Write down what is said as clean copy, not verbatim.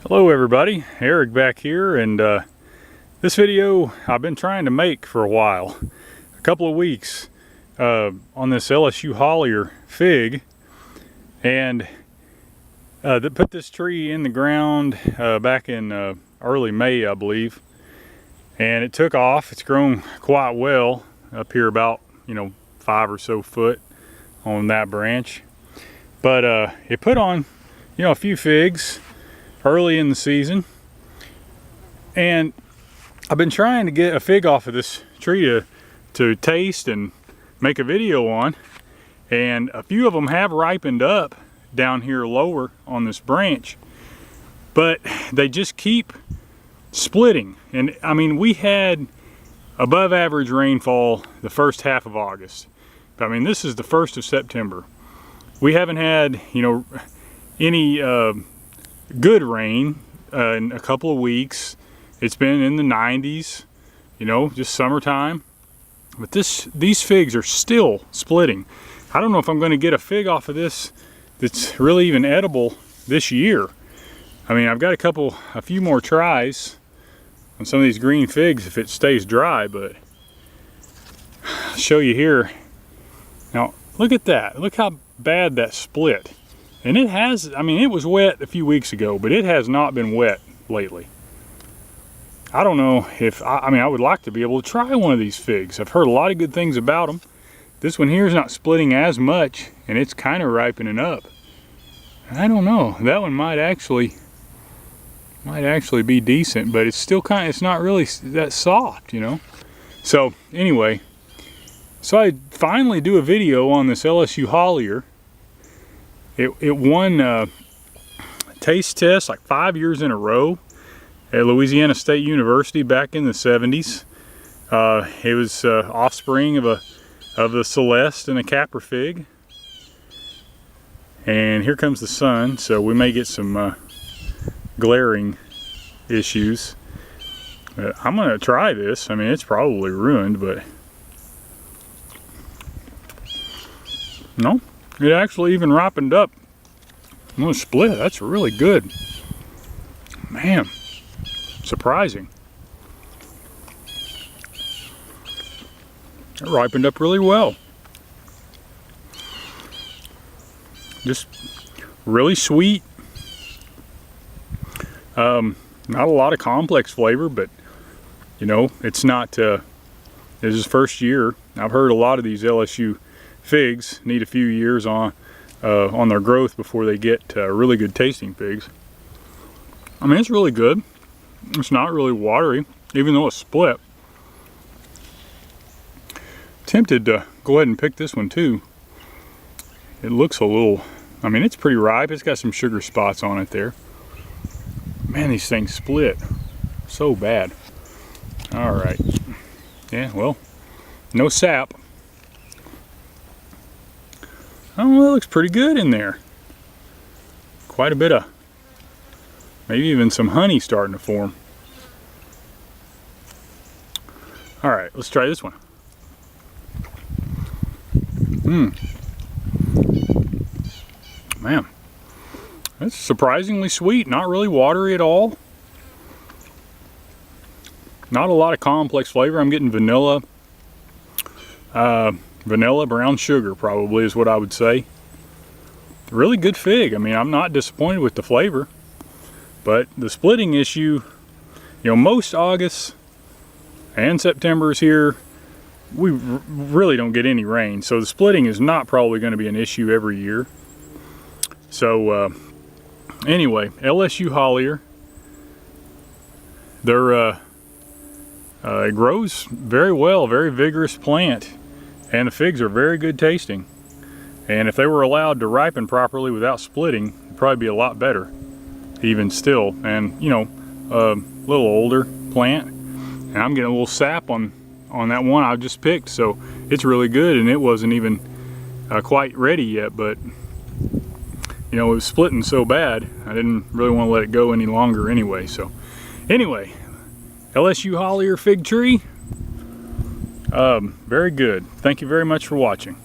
Hello everybody, Eric back here, and this video I've been trying to make for a while, a couple of weeks, on this LSU Hollier fig, and they put this tree in the ground back in early May, I believe, and it took off. It's grown quite well up here, about 5 or so foot on that branch, but it put on a few figs early in the season, and I've been trying to get a fig off of this tree to taste and make a video on, and a few of them have ripened up down here lower on this branch, but they just keep splitting. And I mean, we had above average rainfall the first half of August. I mean, this is the 1st of September. We haven't had any good rain in a couple of weeks. It's been in the 90s, just summertime. But these figs are still splitting. I don't know if I'm going to get a fig off of this that's really even edible this year. I mean, I've got a few more tries on some of these green figs if it stays dry, but I'll show you here. Now, look at that. Look how bad that split. And it has, I mean, it was wet a few weeks ago, but it has not been wet lately. I don't know if, I mean, I would like to be able to try one of these figs. I've heard a lot of good things about them. This one here is not splitting as much, and it's kind of ripening up. I don't know, that one might actually be decent, but it's still it's not really that soft, So anyway, so I finally do a video on this LSU Hollier. It won taste test like 5 years in a row at Louisiana State University back in the 70s. It was offspring of the Celeste and a Capra fig. And here comes the sun, so we may get some glaring issues. I'm gonna try this. I mean, it's probably ruined, but no. It actually even ripened up. I'm gonna split. That's really good. Man, surprising. It ripened up really well. Just really sweet. Not a lot of complex flavor, but it's not. This is his first year. I've heard a lot of these LSU figs need a few years on their growth before they get really good tasting figs. I mean, it's really good. It's not really watery, even though it's split. Tempted to go ahead and pick this one too. It looks a little, I mean, it's pretty ripe. It's got some sugar spots on it there. Man, these things split so bad. All right. Yeah, well, no sap. Oh, that looks pretty good in there. Quite a bit of, maybe even some honey starting to form. All right, let's try this one. Man, that's surprisingly sweet, not really watery at all. Not a lot of complex flavor. I'm getting vanilla. Vanilla, brown sugar probably is what I would say. Really good fig. I mean, I'm not disappointed with the flavor, but the splitting issue, most August and September is here. We really don't get any rain, so the splitting is not probably going to be an issue every year. So anyway, LSU Hollier, it grows very well, very vigorous plant. And the figs are very good tasting. And if they were allowed to ripen properly without splitting, it'd probably be a lot better, even still. And a little older plant. And I'm getting a little sap on that one I just picked, so it's really good. And it wasn't even quite ready yet, but it was splitting so bad, I didn't really want to let it go any longer anyway. So anyway, LSU Hollier fig tree. Very good. Thank you very much for watching.